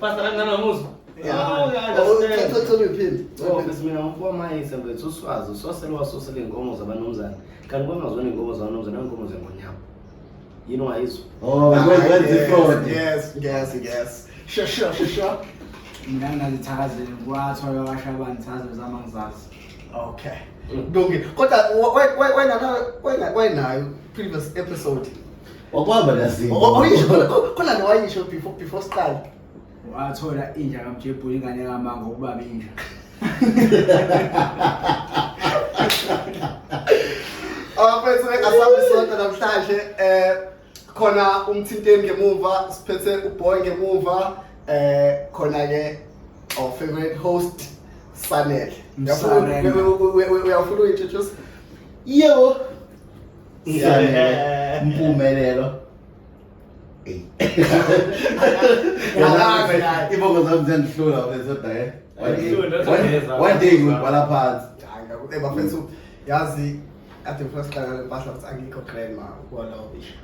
Pastor Anganamuzo. Mina ngomfowamase mfethu uswazi usosele inkomo zabanumzana. Kanti kwamazweni inkomo zabanumzana inkomo zengonyama. Yini wayizwa? Oh, when's it from? Yes. Sure. Mina ngingazithakazeli kwathola kasha abangithaze zamangizazi. Okay. Kulungile. Kodwa why nayo previous episode? Wakwaba lazinto. Khona nowayisho before start. Wathola inja kamJebhuli ingane kaMango ubaba inja. Abafethu asabe sonke namhlanje khona umthinteni ngemuva siphethe uBoy ngemuva khona ke our favorite host Sanel. Uyafuna introduce? Yo. Mpumelelo. Ibongo zami ziyangihlula besodwa one day ngibhala phansi. Hayi bafethu yazi ade first time ngibasha ukuthi angikho grandma kwala obisho.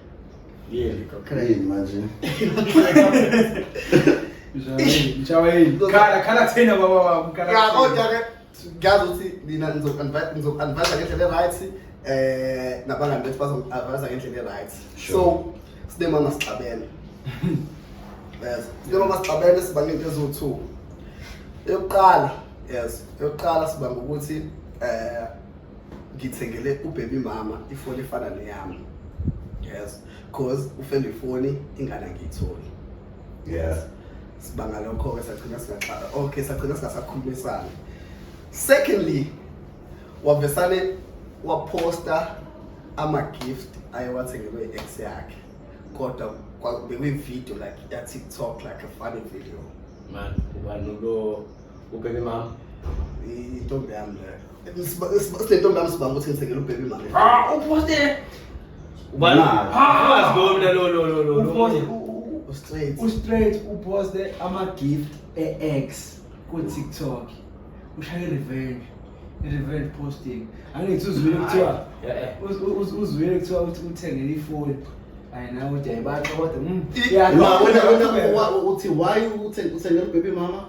Crazy manje. Mshaweli. Khala thina baba mkhala. Ya kodwa ke ngiyazi ukuthi mina ngizoku-advise ngendlela right nabangani bethu bazo-advise ngendlela right. So sinemama sixabene. Yes, sinemama sixabene sibanga into eziwu-2. Eyokuqala sibanga ukuthi ngithengele ubaby mama ifoni efana neyami. Yes, because ufenda ifoni ingane angiyitholi. Yeah. Sibanga lokho ke sagcina singasakhulumisana. Secondly, wavesane waposta ama-gift ayewathengelwe i-ex yakhe. Kodwa bekuyi-video like ya TikTok, like a funny video. Man, ubani lo ubaby mama? Intombi yami leyo. Sinentombi yami sibanga ukuthi ngithengele ubaby mama. Uposte. Ubani? Wazi mina lo. Straight uposte ama-gift e-ex ku-TikTok. Ushaye revenge posting. Angithi uzwile kuthiwa uzwile kuthiwa ukuthi uthengele ifoni. Ayina ukuthi ayibathi kodwa Wena uthi why uthengele ubaby mama?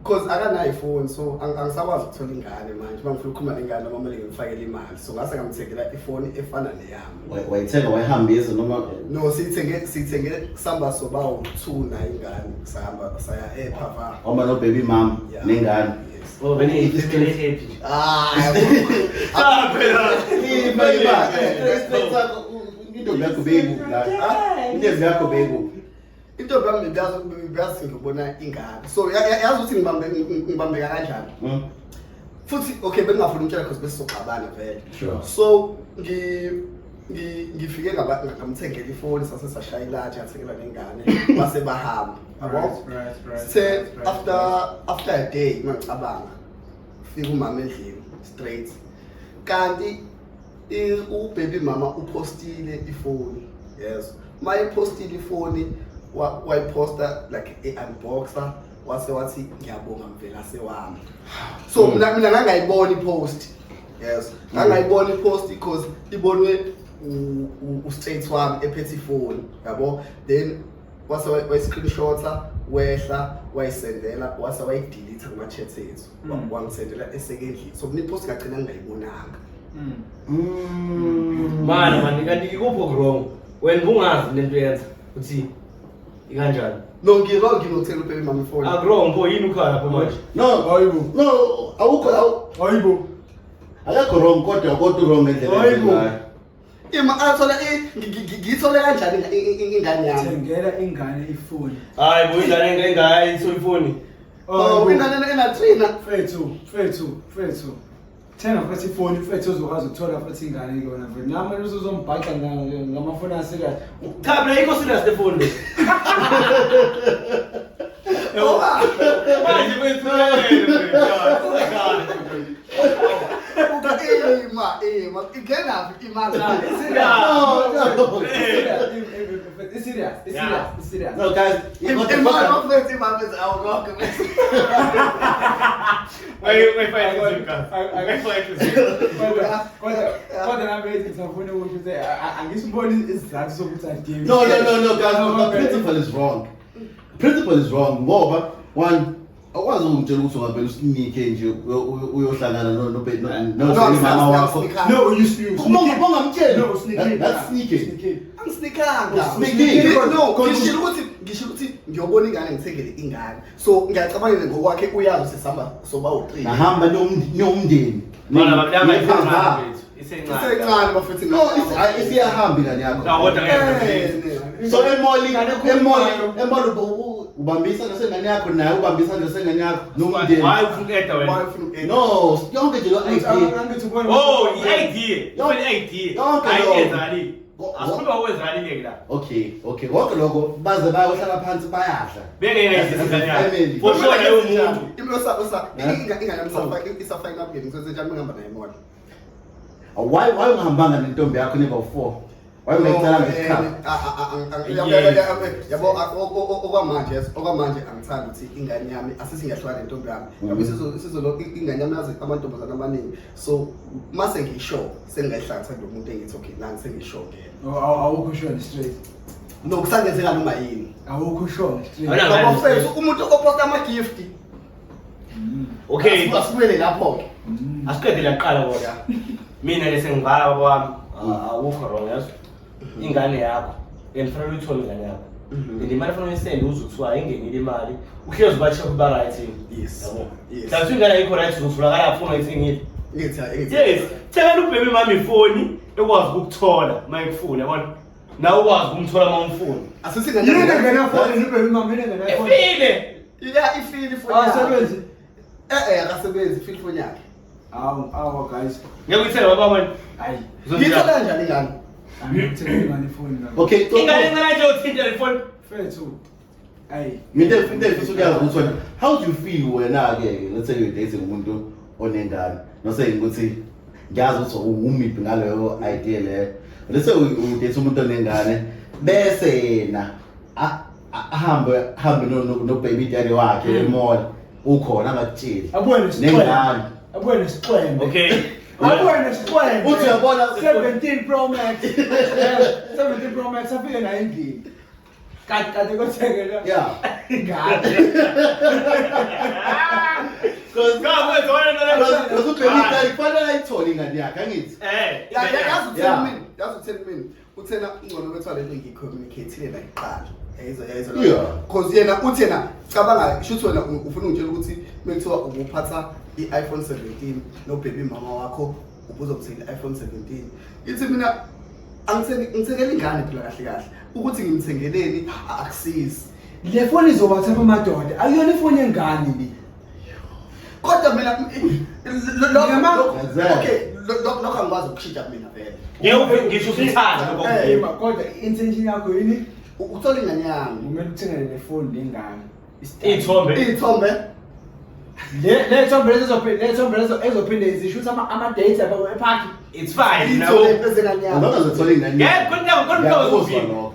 Because akanayo ifoni so angisakwazi ukuthola ingane manje bangifuna ukukhuluma nengane noma kumele ngimfakele imali so ngase ngamthengela ifoni efana neyami. Wayithenga wayihambisa noma No, sithenge kusamba sobawu 2 na ingane sahamba saya ePhava. oma no baby mama nengane. Yes. Oh, bene iskele happy. Intombi yakho beyikuphi la? Intombi yakho beyikuphi? Intombi yami beyazi ngibona ingane. So yazi ukuthi ngibambeka kanjani. Futhi okay bengingafuni ukutshela because besizoxabana vele. Sure. So ngifike ngamthengela ifoni saseshaya ilathi yathengela nengane base bahamba. Right. After a day ngicabanga. Fika umama endlini straight kanti ubaby mama upostile ifoni. Yes. My postile ifoni wayiposta like unboxer wase wathi ngiyabonga mvela sewami. So mina ngangayibona ipost. Yes. Ngangayibona ipost because ibonwe u-state wami ephethe ifoni, yabo. Then wase way-screenshota wehla wayisendela wase wayidelete kuma-chat ethu wangisendela esekendlini. So mina ipost ngagcina ngingayibonanga. Man, kanti ikupho wrong. Wena bungazi lento yenza uthi ikanjani? No, nginothela ubaby mama ifoni. Wrong bo yini ukhala lapho manje? No, awukho Hayibo. akakho wrong kodwa wrong ngendlela. Ima athola ngithole kanjani ingane yami? Thengela ingane ifoni. Hayi bo ingane engayi so ifoni. Oh, ingane enatrina. Fethu. Thenga futhi ifoni fethu uzokwazi ukuthola futhi ingane yona mfethu. Nami manje uzombhaxa ngamafoni asikahle. Cha mina ikho serious le phone le. Manje Ima, igena imali. It's serious. No guys, Imali ofethi imali awukho. Wait, fight. Kodwa nami ngizofuna ukuthi angisiboni isizathu sokuthi adinge. No, guys, the principle is wrong. Principle is wrong. Ngoba one akwazi ukungitshela ukuthi ungavela usinike nje uyohlangana mama wakho. No, you sneak. Ungamtshela. No, sneak. That's sneaking. Angisnikanga. No, ngisho ukuthi ngiyobona ingane ngithengele ingane. So ngiyacabanga ngokwakhe uyazi sesihamba soba u3. Nahamba nomndeni. Mana bakudanga iphanga bethu. Isencane bafethi. No, isiyahamba ingane yakho. Na kodwa ngeke. So emoli ubambisa nesengane yakho naye ubambisa nesengane yakho nomndeni. Hayi ufukeda wena. No, yonke nje lo idea. Oh, i-idea. Ayenzani? Asikhuluma okwenzani ke la. Okay. Wonke lokho baze bayohlala phansi bayadla. Beke ngayizizana. For sure leyo umuntu. Imlosa ingane isafayina up ngeni kwenze njani ngihamba naye emoli. Why ungahambanga nentombi yakho neba u4? Why ungayicala ngesikhathi? Yabo okwamanje angithanda ukuthi ingane yami asisingahlwa nentombi yami. Yabo sizolo ingane yami yazi amantombazana amaningi. So mase ngisho sengayihlanganisa nomuntu engithi okay nangi sengisho ngene. Awukho sure straight. No kusangenzeka noma yini. Awukho sure straight. Ngoba mfethu umuntu oposta ama gift. Okay, asibuyele lapho ke. asiqede laqala kodwa. Mina lese ngivala baba wami awukho wrong yazi. Ingane yakho enfanele uyithole ingane yakho. Imali fanele uyisende uzuthiwa ingenile imali. Uhlezi bathi kuba right. Yes. Yabo. Sathi ingane ayikho right uzotholakala afuna ayithengile. Ngithi. Yes. Thela ubaby mama ifoni ekwazi ukuthola mayekufuna yabona. Nawe ukwazi ukumthola mawumfuna. Asisingane ngene phone nibe mama ngene phone. Ifile. Ifile phone. Asebenzi. Akasebenzi ifile phone yakhe. Awu guys. Ngiyakuyithela baba manje. Hayi. Ngithola kanjani ingane? Angithengile imali phone nami. Okay, Ingane nje uthinta le phone. Fethu. Hayi. Mina mfethu uyazi ukuthi how do you feel wena ke let's say you dating umuntu onengane nose ukuthi ngiyazi ukuthi umiphi ngaleyo idea le let's say you date umuntu onengane bese yena ahambe no baby daddy wakhe emall ukhona ngakutshela nengane abuye nesiqwembe. Okay. Abuye nesiqwembe. Uthi uyabona 17 Pro Max. 17 Pro Max afike la endlini. Kade kothekela. Yeah. Ingane. Because Ngakwenza because baby daddy kufanele ayithole ingane yakhe angithi. Yazi utheni mina uthena ingcono bethwala into ngicommunicate la iqala. Yayizo Yeah. Because yena uthi yena cabanga shuthi wena ufuna ungitshela ukuthi mekuthiwa ubuphatha iPhone 17 no baby mama wakho ubuzokuthenga iPhone 17. Ithi mina ngithengele ingane phela kahle ukuthi ngimthengeleni akusizi. Le phone izobatha amadoda. Ayiyona ifoni yengane le. Kodwa mina okay lokho angikwazi ukushintsha mina vele. ngisho ukuthanda lokho. Kodwa intention yakho yini? Ukuthola ingane yami. Kumele uthengele le phone lengane. Ithombe. Le thombe ezophinde izishutha ama-dates epark. It's fine. Itho No. empezela nyama. Ngoba ngizothola ingane. Yeah, Ngiyakuzwa lokho.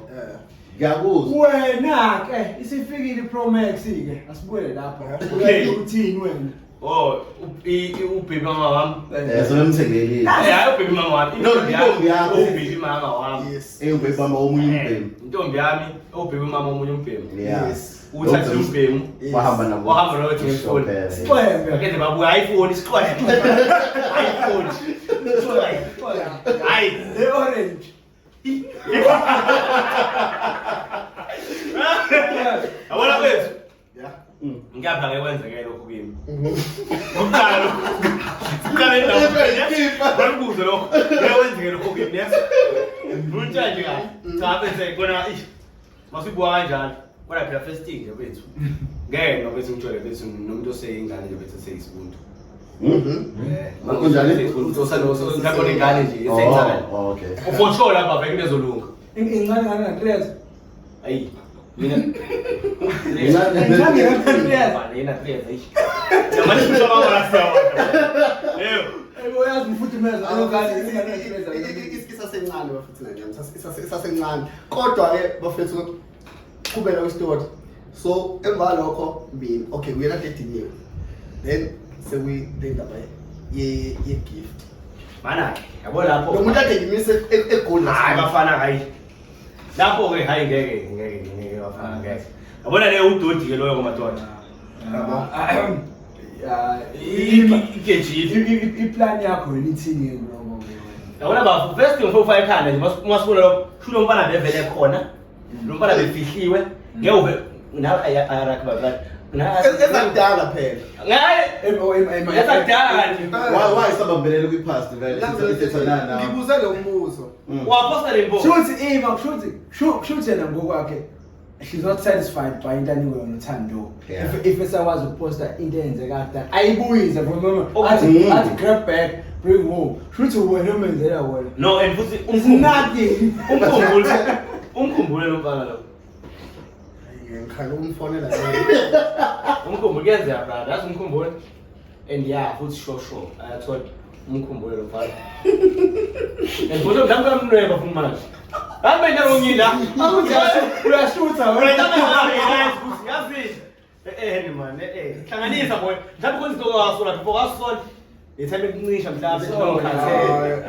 Ngiyakuzwa. Wena-ke isifikile i-Pro Max-ke asibuyele lapho. Okay. Uthini wena? Oh, ubaby mama wami. Sebemthengelile. Yeah, ubaby mama wami. No, intombi yakho. Ubaby mama wami. Yes. Eyobhebhama omunye umbhemu. Intombi yami, ubaby mama omunye umbhemu. Yes. Uthathe umbhemu. Wahamba nabo. Wahamba nawe ethi ngefoni. Sikwembe. Akende babuya iPhone isixwaye. iPhone. Hayi, Le orange. yabona kwethu. Yeah. Ngiyapha ngekwenzeke lokho kimi. Ngokuqala. Siqale ndawo. Bakubuze lokho. Ngiyawenzeke lokho kimi. Ngutshela nje kahle. Cha bese kona masibuka kanjani. Kodwa phela first thing nje bethu. Ngeke nobese ngitshele bethu nomuntu oseyingane nje bethu seyisibuntu. Makunjani? Ngakho ingane nje eseyingane. Oh, okay. For sure lapha vele kuzolunga. Ingane ngatreza. Ayi. Mina. Lena treza ishi. Yamanje ngishoma ngasiyawa. Yebo. Uyazi mfudumeza Isasencane bafethu nanyama. Isasencane. Kodwa-ke bafethu qhubeka kwistori. So emva lokho mina okay we are dating you. Then indaba ye-gift. Mana yabo lapho. Lo muntu ade ngimise eGold Hayi bafana hayi. Lapho ke hayi ngeke bafana ngeke. Yabona le udodi ke loyo ngomadoda. iplan yakho yini ngoba Yabona bafu first thing for 500 nje masifuna lo shulo umfana bevele khona. Lo mfana befihliwe ngeke nawe ayarakha bathi. ezakudala phela. Ngaye ezakudala nje. Why sabambelele kwi-past vele? Sithethana nawe. Ngibuze lo mbuzo. Waposta le mbo. Shuthi yena ngokwakhe she's not satisfied by into aniwe nothando. Yeah. If esakwazi ukuposta into eyenzeka kade ayibuyize ngoba Okay. athi grab back bring home. Shuthi wena umenzela wena. No and futhi Nothing. umkhumbule lo mfana lo. Ngikhala umfonela. Umkhumbule kuyenzeka brother, that's umkhumbule. And yeah, futhi sure ayathola umkhumbule lo mfana. And futhi ngidamka mnweba futhi manje. Hambe nalo ngila. Uyashutha Wena wena. yazi man hlanganisa boy. Mhlawumbe konke izowasola before wasola. Ethembe kuncisha mhlawumbe ngokhathele.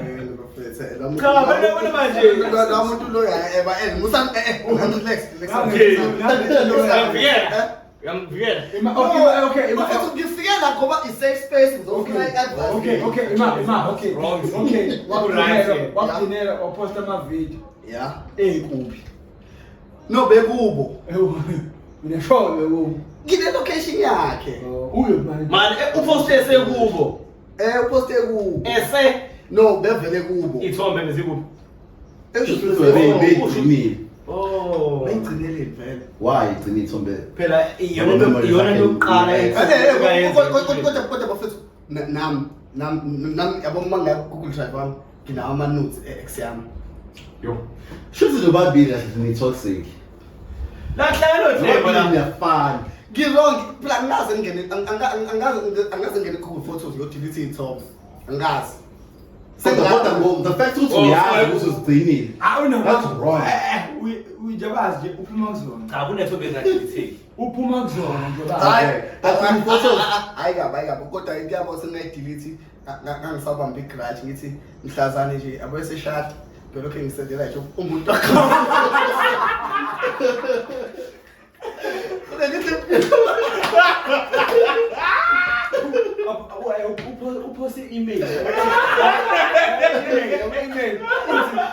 Cha wena manje. La muntu lo eba musa relax. Okay. Ngamvikela. Okay. Bafethu ngifikela ngoba i-safe space ngizofuna i-advice. Okay. Wakudinela waposta ama-video. Yeah. Kuphi? No bekubo. Unesholo bekubo. Ngine location yakhe. Uyo manje. Man uposte sekubo. Uposte kubo. Ese No bevele kubo. ithombe bezikubo. Beyigcinile. Oh. Bayigcinele vele. Why igcina ithombe? Phela iyona yokuqala Kodwa bafethu nami yabo uma Google Drive wami nginawo ama-notes ex yami. Yo. Shuthi nobabili ni toxic. La hlalo themba la. Ngiyafana. Ngirong phela angaze ngene Google Photos yo-delete iy'thombe. Angazi. Kodwa the fact ukuthi uyazi ukuthi uzigcinile. That's wrong. Ujabazi nje uphuma kuzona. Cha kunethombe ezingadeletheki. Uphuma kuzona njabazi. Hayi kabi kodwa into yabo sengayidilete ngangisabamba igrudge ngithi mhlazane nje abo eseshada ngilokho ngisendela nje umuntu wakho. Upost email.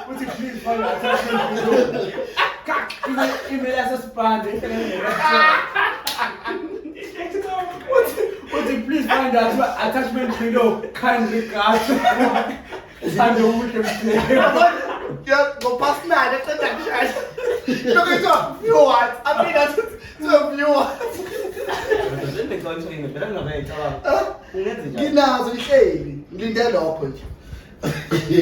Uthi please find attachment below. Email spam. Uthi please find attachment below. Kind regards. Sando umuntu emhlebe. Go past mine eqeda kushaya. Lokho ithiwa viewers. I mean that's so viewers. Nginazo ihleli ngilinde lokho nje.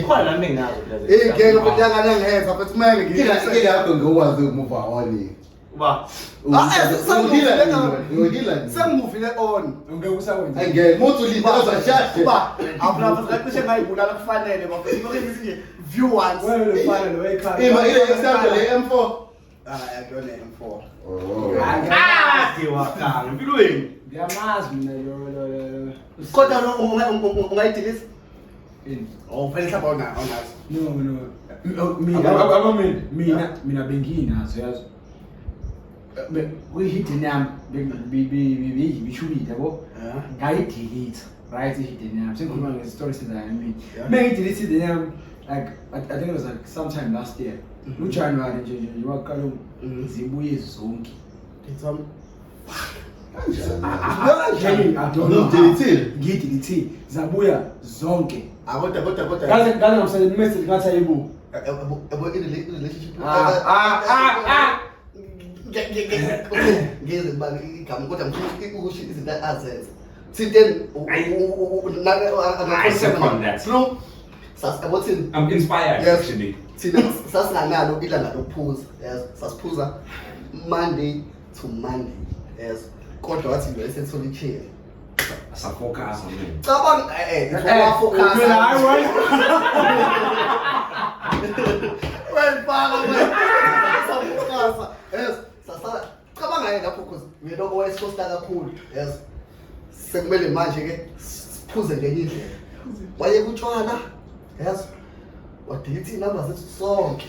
Khona nami nginazo Ngeke ngiyangana ngeheza but kumele Ngeke yakho ngokwazi umove on. Ba. Sengimuvile on. Ngeke usakwenza. Angeke muthi ulinda azashade. Uba abulafa ngacishe ngayibulala kufanele bafethu lokho nje view once. Wena lo fana lo ekhaya. Ima ile example le M4. Akuyona M4. Oh. Wakanga empilweni. Ngiyamazi mina lo. Kodwa lo ungayidilisa? Ini. Oh, fanele mhlawumbe awunazi. No. Mina benginazo yazo. Kwi-hidden yami bishubile yabo. Ngayidelete, right, i-hidden yami. Sengikhuluma nge-story sezayo mina. Mengidelete i-hidden yami, like I think it was like sometime last year. January nje waqala zibuye zonke. I don't know. Ngidelete zabuya zonke. Kodwa. Ngaze ngamsendela message ngathi ayibu. Relationship. Ngeze kuba igama kodwa ngifuna ukusho izinto azenza. Thinteni Bro, sasiyabothini? I'm inspired actually. Thina sasinganalo ilanga lokuphuza. Yes, sasiphuza Monday to Monday. Yes. Kodwa wathi lo esethola ichair. Asafocus on me. Cabanga focus. Well, focus. Yes. Sasa cabanga lapho because we don't always supposed to kakhulu. Yes. Sekumele manje ke siphuze ngenye indlela. Waye kutshwana. Yes. Wadelete inamba zethu sonke.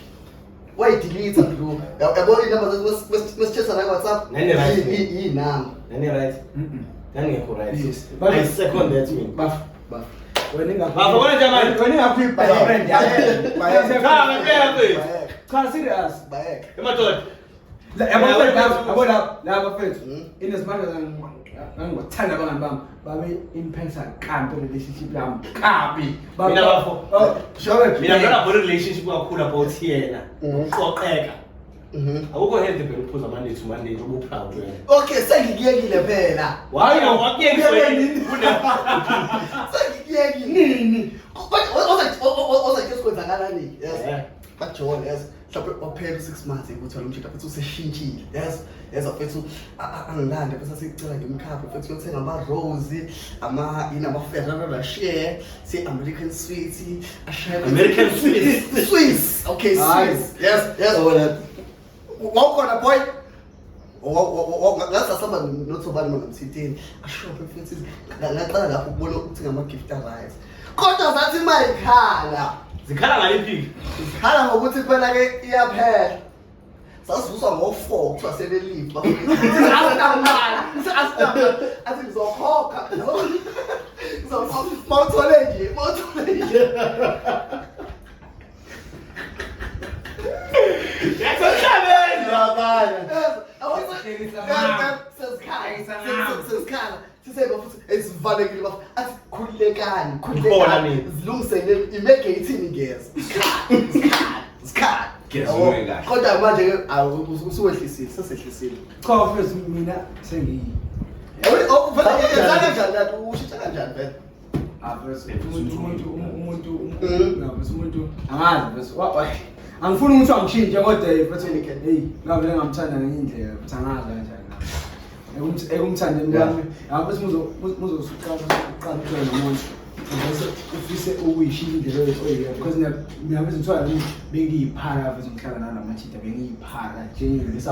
Wayidelete bro. Yabona inamba zethu mesithetha na WhatsApp. Nene right. Yinamba. Nene right. Ngangekho right. Yes. I second that me. Baf. Wena Bafona jamani. Wena ngaphi friend yakho. Cha serious. Bayek. Emadoda. Yabona la bafethu. In as much as ngangithanda abangani bami babe impacta kambi relationship yami. Kabi. Mina bafo. Shobe. Mina ngona bone relationship kakhulu about yena. Uqoqeka. Awukho healthy phela ukuphuza Monday to Monday ubu proud wena. Okay, sengikiyekile phela. Hayi wakuyekile nini? Sengikiyekile nini? Oza ke sikwenzakalani? Yes. Bajona yes. Mhlawumbe waphela 6 months ukuthi lo mshito futhi useshintshile. Yes. Yes afethu angilande bese sicela ngemkhapha futhi uyothenga ama rose, ama Ferrero share, say American sweetie, American sweet. Swiss. Okay, Swiss. Yes. Wawukhona boy ngasasamba nothobani nomthithini ashophe futhi ngaqala lapho ukubona ukuthi ngama-gift arise kodwa zathi mayikhala Zikhala ngayiphi? zikhala ngokuthi phela-ke iyaphela sasivuswa ngo-4 kuthiwa selelive athi ngizokhokha mawuthole nje Sivalekile bafo athi khululekani zilungisele imeke ithini ngeza isikhathi kodwa manje ke usuwehlisile sesehlisile Cha mfethu mina sengiyi. ushintsha kanjani vele umuntu angazi angifuni ukuthi angishintshe kodwa mfethu hey ngabe ngamthanda ngenye indlela futhi angazi kanjani ekumthandeni kwami yabo bese muzosuqala uqala nomuntu bese ufise ukuyishintsha indlela oyikho because mina bese ngithola bengiyiphara futhi ngihlala nalamathita bengiyiphara genuinely bese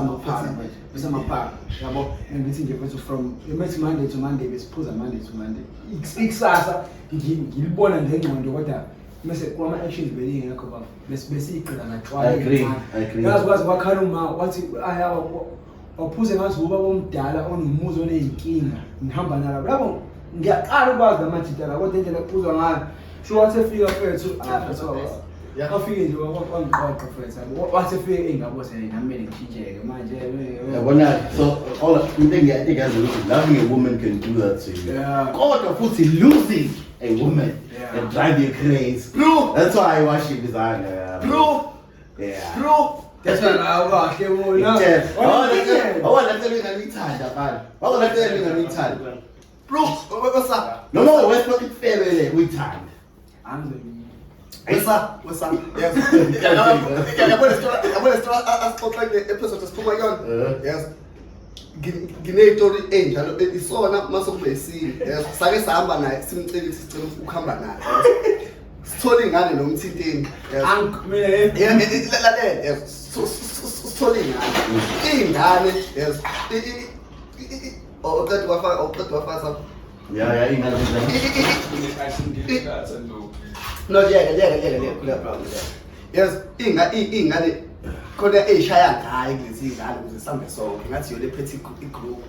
amaphara yabo ngithi nje futhi from Monday to Monday besiphuza Monday to Monday ikusasa ngilibona ngengcondo kodwa bese kwama actions belingekho bafo bese iqala natshwala ngazi wakhala uma wathi ayawa waphuze ngathi uba bomdala onomuzi oneyinkinga ngihamba nalo yabo ngiyaqala ukwazi amathita la kodwa indlela kuphuzwa ngayo sho wathi efika fethu afike nje wangiqoqa fethu wathi efike engabose nami ngitshintsheke manje yabona so all into ukuthi loving a woman can do that to you kodwa futhi losing a woman and drive you crazy bro that's why I worship designer bro that's why kahle wona awalahlelwe bro wesa noma wesiphothi ifebele uyithanda Wesa. Yes. Yabona story asixoxa episode esiphuma kuyona. Yes. Ngine-story enjalo isona masokube isini. Yes. Sake sahamba naye simcela sicela ukuhamba naye. Sithola ingane nomthinteni. Yes. Mina lalela. Yes. Sithola ingane. Yes. Oqeda wafasa. Yeah, ingane. No, yeah. Yes, ingane khona eyishaya ngayo kulezi ingane ukuze sambe sonke ngathi yona ephethe igroup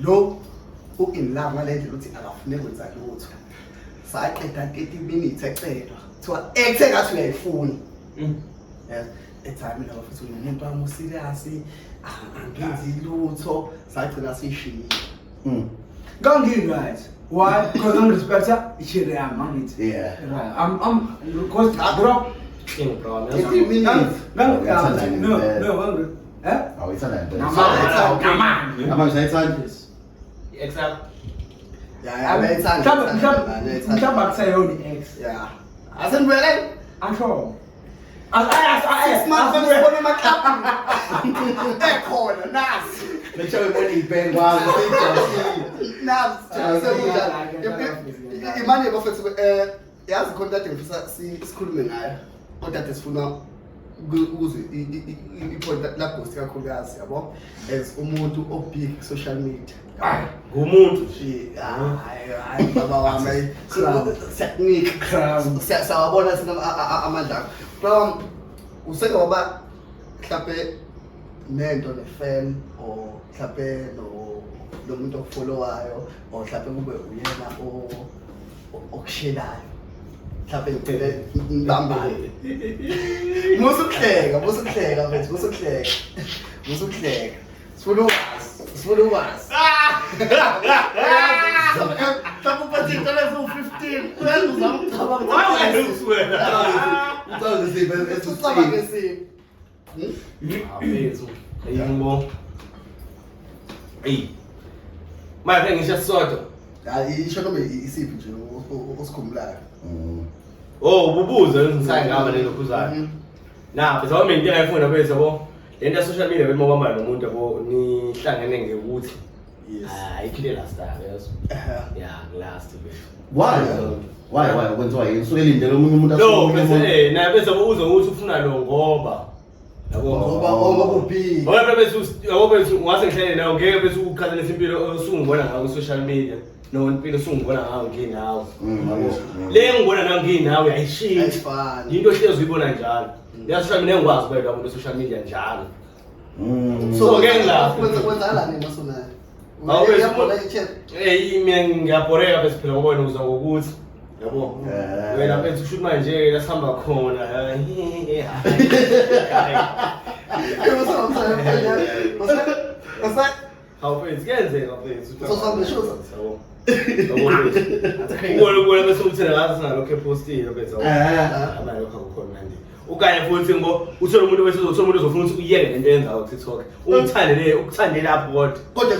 lo in love ngalendlela ukuthi akafune kwenza lutho saqeda 30 minutes ecelwa kuthiwa ekuthe ngathi uyayifuna yes etime la futhi umuntu wami userious angenzi lutho sagcina sishiyile Gangi right. Why? Because I'm respected. Chile am it. Yeah. Right. I'm because bro. King bro. If you mean No. Eh? Oh, it's not Come that. on. Say time. Except Come back say only X. yeah asen really I'm sure. smartphone phone makaphi ekhona nasi Make sure when you bang while imani bafethu yazi contact ngifisa sikhulume ngayo kodwa sifuna ukuze ipoint la post kakhulu yazi yabo as umuntu obig social media ngumuntu hayi baba wami technique siyabona sina amandla from useke waba mhlawumbe nento ne-fan or mhlawumbe lo muntu okufollowayo or mhlawumbe kube uyena okushelayo mhlawumbe ngicele ngibambane musukuhleka mfethu musukuhleka sifuna ukwazi mhlawumbe uphathe itelefoni 15 uyazi uzamcabanga ngesimo Abezo. Ayimbo. Hey. Manje ngisho sisodwa. hayi isho noma isiphi nje osikhumbulayo Oh, ububuze ngisayi ngaba lelo khuzana. Na, bese wami into engayifuna bese yabo. Lento social media bese ngoba nomuntu yabo nihlangene ngekuthi. yes Ayikhile last time, yes. Yeah, last bese. Why? Kwenziwa yini? Usuke elindele omunye umuntu No, bese na bese uze ukuthi ufuna lo ngoba. ngoba ubhi Ngoba bese ngase ngihlele nawe ngeke bese ukhathalisa impilo osungibona ngayo social media. No impilo osungibona ngayo nginawe. Le ngibona nawe nginawe ayishintshe. ayifani Into ehlezi uyibona njalo. Ya social media ngikwazi ukubeka umuntu social media njalo. so ngeke ngilapho. kwenzakala nini masonayo Awu bese uyabona i-chat mina ngiyabhoreka bese phela ngobona uzwa ngokuthi yabo wena bese ushuthi manje la sihamba khona awufethu kuyenzeka mfethu Sosamba shoza. Yabo. Ubona bese uthina ngathi singalokho epostile bese amalokho akukhona manje ukanye futhi ngo uthola umuntu bese uthola umuntu ozofuna ukuthi uyeke lento yenzayo ku TikTok ukuthande lapho kodwa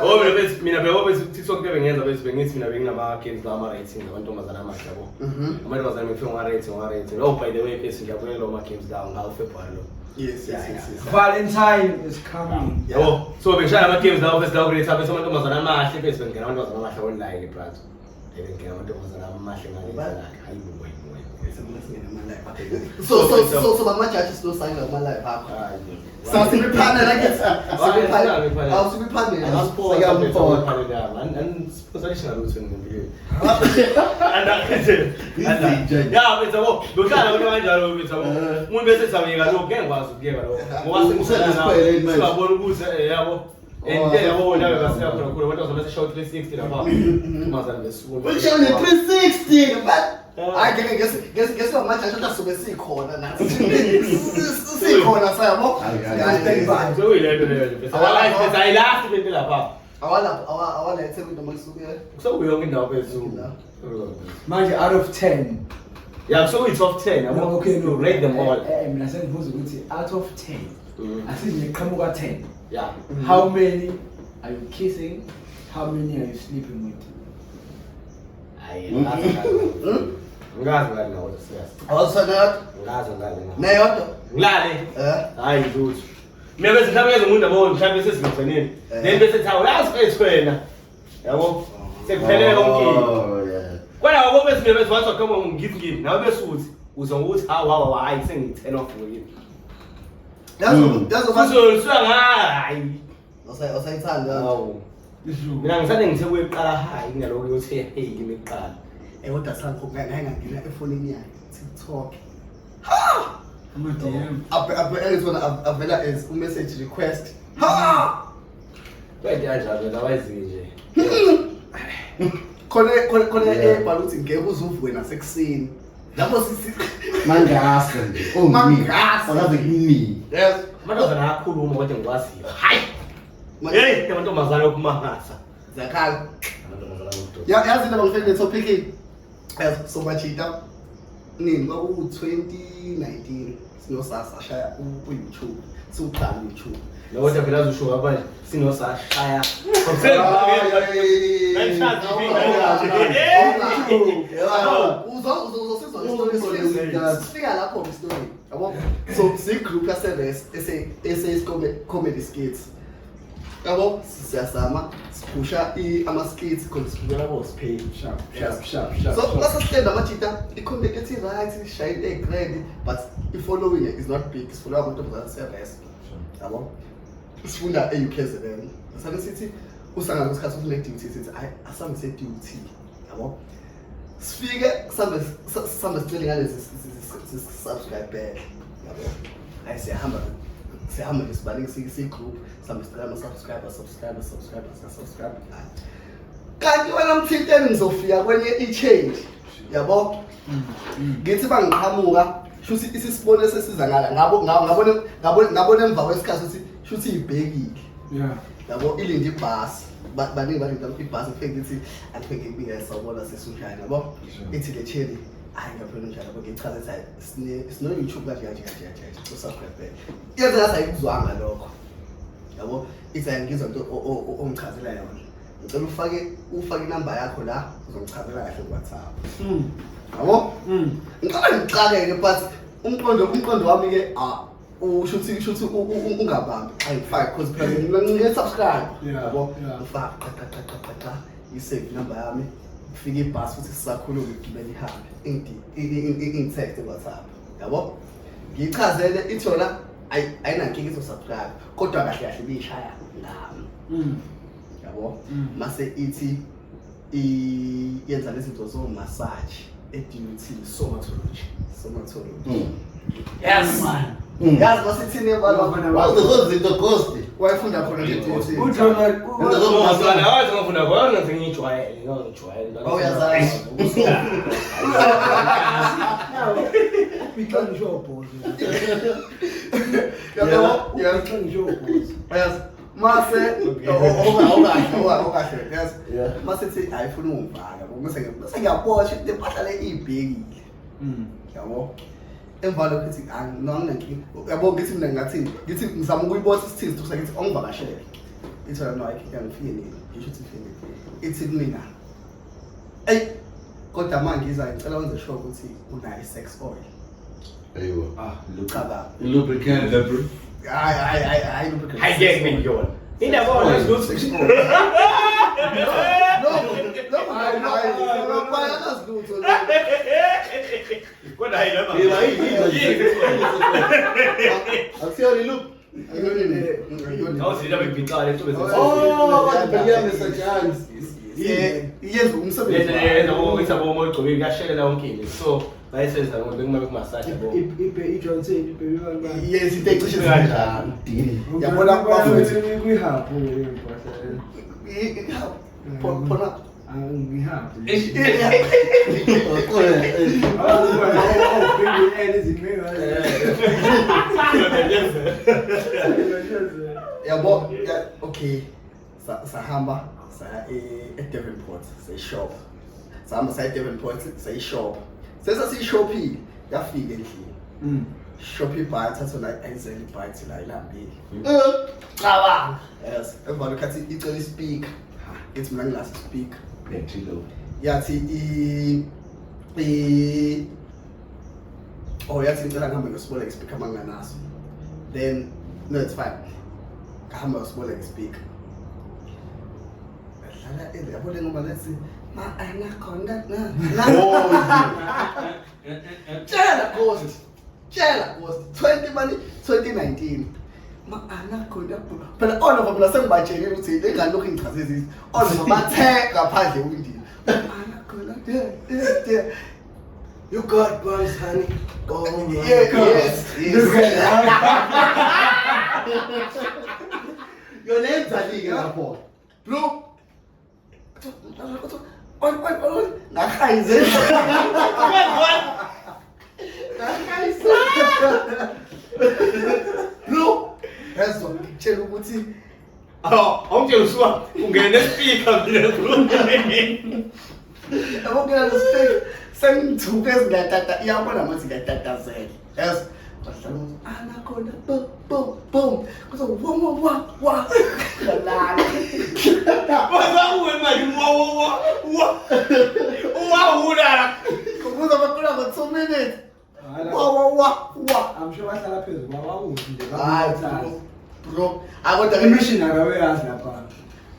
kodwa bese mina bese TikTok bengenza bese bengithi mina benginama games nama rating amantombazana amahle yabo amantombazana befike ngarating oh by the way bese ngiyabulela lo ma games down ngawo February lo yes Valentine is coming. yabo so bengishaya ama games lawo bese lawo create bese amantombazana amahle bese bengena amantombazana amahle online brother ngeke amantombazana amahle ngale hayi boy so mama judges no sign of my life so sibiphane like sibiphane sponsoration lutho ngempilo ya bese yabo lohlala abantu kanjalo bese yabo umuntu bese sabeka lokho ngeke ngikwazi ukuyeka lokho ngoba singabona ukuthi yabo ente yabo nawe basiya khona khona abantu bazobese show 360 lapha mazana besuku Ushone 360 but I guess mama judges sobe sikhona nathi sikhona sayabo so uyilento leyo bese awalazi ayilast bese lapha awala ethemba makusuke kusokuyonke indawo phezulu Manje out of 10. yeah so it's top 10 No, okay, no. rate them all Mina sengibuza ukuthi out of 10. Asithi ngiqhamuka 10. yeah How many are you kissing? How many are you sleeping with? hayi ngazi ngani nawo serious awusana ngazi neyodwa ngilale hayi lutho mina bese mhlawumbe ngezomuntu abona mhlawumbe sesingceneni then bese thawu yasifethu wena yabo sekuphelele konke kwala wabo bese bese wathi kama ngizingini nawe bese uthi uzwa ukuthi hawa hayi sengithena off ngini yazo uzolisuka hayi osayithanda hawo mina ngisande ngithe kuyiqala hayi ngaloko yothe hey kimi iqala kodwa sakho ngangena efonini yakhe TikTok Ama-DM. avela as message request kwede kanjalo lawazi nje khona ebhala ukuthi ngeke uzuvuke nasekuseni lapho mangase nje Mangase. akaze kimi yes amantombazane ayakhuluma kodwa ngikwaziyo hayi hey amantombazane okumangasa zakhala amantombazane okudoda yazi into abangifake le topic so machita nini kwaku-2019 sinosasa shaya ku-YouTube siwuqala YouTube nokuthi phela uzusho abanje sinosashaya uzosizwa lapho story yabo so sigroup yase comedy skits yabo siyazama siphusha ama-skits khona sivukela bo sipay Sharp. so masasitenda amajita i-content ethi right shine egrade but i-following is not big sifollow abantu abaseres yabo sifunda e-UKZN asake sithi usangana kwesikhathi ufune duty sithi asambe se-duty yabo sifike sambe sicele ngalezi subscribe back yabo hayi siyahamba nesibalingi si-group sambe sicela ama-subscriber kanti wena mthinteni ngizofika kwenye i-change yabo ngithi bangiqhamuka shuthi isisibone sesiza ngala ngabona emva kwesikhathi ukuthi shuthi ibhekile yabo ilinde ibhasi baningi balinda ibhasi ngifike ngithi angifike ngibinga sawubona sesunshine yabo ithi le cheli hayi ngaphela njalo ngoba ngichaza ukuthi sino YouTube kanje so subscribe yenza ngathi ayikuzwanga lokho yabo ithi angizwa into ongichazela yona ngicela ufake inamba yakho la uzongichazela kahle kuWhatsApp yabo ngicela ngiqaleke but umqondo wami ke ushuthi ungabambi ayifake because phela ngi-subscribe yabo ngifaka qa i-save number yami ufike ibhasi futhi sisakhuluma ngigibela ihambe ingitext WhatsApp yabo ngiyichazele ithi yona ayinankinga izosubscribe kodwa kahle kahle biyishaya ngami yabo mase ithi yenza lezi zinto zo-massage e-duty somatology yes man yazi masithini zinto ghost wayefunda khona nje-duty Ngizozwana wathi ngifuna khona ngiyijwayele ngijwayele Oh, uyazazi. Yes. Mase okahle yes mase sithi ayifuna ungivala bese ngiyabona ukuthi impahla le ibhekile yabo emva lokho ithi anginankinga yabo ngithi mina ngithi ngizama ukuyibona isithini ukuthi ngithi ongivakashele ithola no ayikho ngifike nini ngisho ukuthi ngifike ithi mina kodwa manje ngiza ngicela wenze sure ukuthi unayo i-sex oil ayiwa lucaba lubricant hayi lubricant Hayi ngeke ngiyona. Indabona ukuthi kodwa hayi lapha. Akusiyona loop. Awusida bekubicala lethu bese. yenza umsebenzi Yena ukuthi abo moyigcobe kuyashelela wonke into. So bayisenza ngoba bekumabe kumassage abo. I-Johnson ibheke kanjani? yes into ecishe kanjani Dini. yabona bafethu Kuyihaphu phona ngihaphu. yabo okay sahamba saya e-Devonport sayishop sahamba saya e-Devonport sayishop sesasiyishophile yafika endlini shop ibhayi thatha la ayizele ibhayi la ilambile cabanga yes emva lokhathi icela ispeaker ithi mina ngilasi speaker yathi yathi ngicela ngihambe ngiyosboleka speaker manganaso. Then no, it's fine. Ngahamba ngiyosboleka speaker. Dlala yabona ngoba lethi ma anaconda na. Tshela Ghost 2019 ma anaconda phela all of them lasengibatshele ukuthi lengane lokhu ngichazisa all of them bathe ngaphandle ukwindini anaconda you got boys honey oh yes Your name's Ali lapho. bro on ngakhayize bro yazo ngitshela ukuthi awungitshela usuka ungene speaker mina bro. abongela speaker sengithuke ezingatata iyabona manje ngatatazela yes anaconda boom kuzo wa lala Bazakuwe manje wa ulala. kuzo bakula for 2 minutes wa I'm sure bahlala phezulu kwakuthi nje hayi bayazi. bro akodwa Imishini akabeyazi lapha.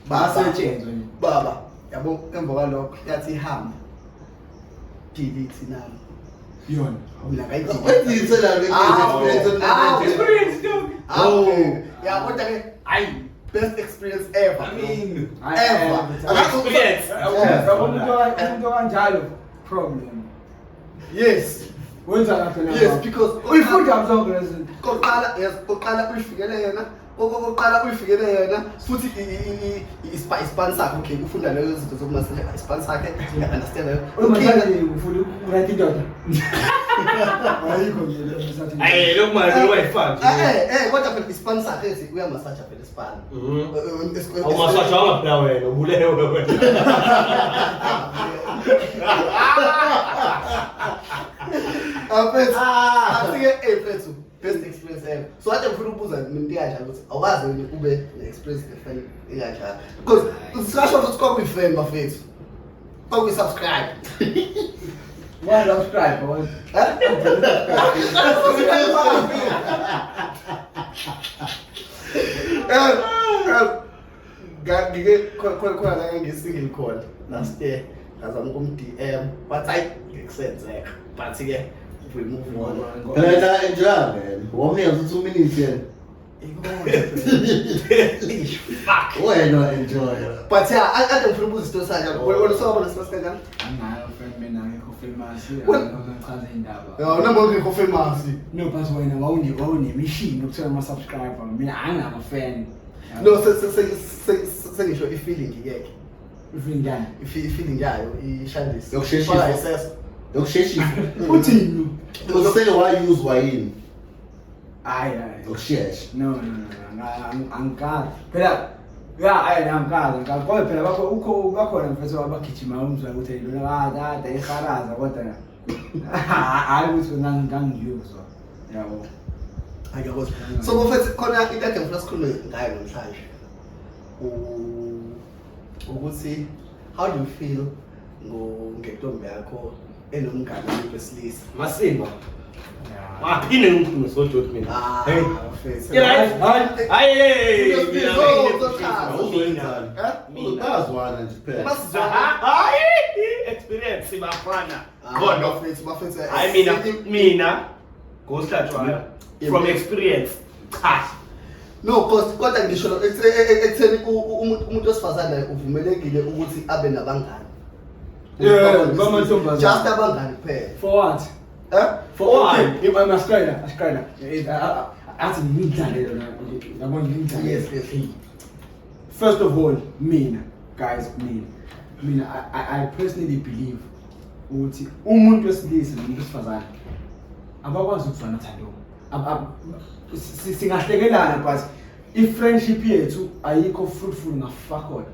Basetshenzwe nje. baba yabo emva kwalokho yathi ihamba delete nami Yona. mina ngayithi What did you say that Experience dude. yeah kodwa ke ayi best experience ever I mean, ever Experience. Umuntu kanjalo problem. yes Wenza lapha na. yes because uyifunda mzonke lezinto. koqala uyifikele yena okokuqala uyifikele yena futhi ispan sakhe okay ufunda lezo zinto zokumasela ispan sakhe understand Umanje ufuna ukurayita indoda. Ayikho nje lesathi. Ayi lokhu manje wayifaka. kodwa phela ispan sakhe ethi uyamasaja phela ispan Awumasaja wangaphela wena ubulewe wena. Afethu best experience ever. So ade ngifuna ukubuza umuntu kanjalo ukuthi awazi yini ube ne-experience efana enganjalo because usasho ukuthi kwakuyifriend bafethu kwakuyi-subscribe Why subscribe boy? ngike khona la ngisingle khona last year ngazama ukum-DM but hayi ngikusenzeka but-ke we move on. Phela enjoy man. Wonke 2 minutes yena. Fuck. Wena enjoy. But yeah, ade ngifuna ukubuza isitori sakhe. Wena usabona siphasi kanjani? Anginayo friend mina ngikho famous. Well- Ngichaza indaba. Ya, noma ngikho famous. No, but wena wawunemishini ukuthola ama-subscriber. Mina angama fan. No, sengisho i-feeling ngeke. Ufindani. I-feeling yayo ishandise. Yokusheshisa. Fala isesa. Yokusheshisa. Uthini? Usele wayuzwa yini? Hayi. Yokushesha. No. Angikazi. Phela angikazi. Kodwa phela bakhona mfethu abagijima umzwa ukuthi lona kade iharaza kodwa hayi ukuthi ngangiyuzwa. Yabo. Ayakwazi. So bafethu khona into ade ngifuna sikhulume ngayo namhlanje. Ukuthi how do you feel ngentombi yakho enomngane wesilisa? Masimba. Maphinde ngikhulume sojoti mina. Hey. Bafethu. Hayi. Awuzoyenzani? Uzokazwana nje phela. Hayi. Experience bafana. Kodwa Bafethu. hayi mina Ghostatshwala from experience. Cha. No, kodwa ngisho ekutheni umuntu osifazane uvumelekile ukuthi abe nabangani. Yeah, bamantombazane. Just abangani kuphela. For what? For what? Askrayla. Athi ngidlale lona. Yabona ngidlale. Yes. First of all, guys, I personally believe ukuthi umuntu wesilisa nomuntu wesifazane abakwazi ukufana thando. Singahlekelana but if friendship yethu ayikho fruitful ngafakhona.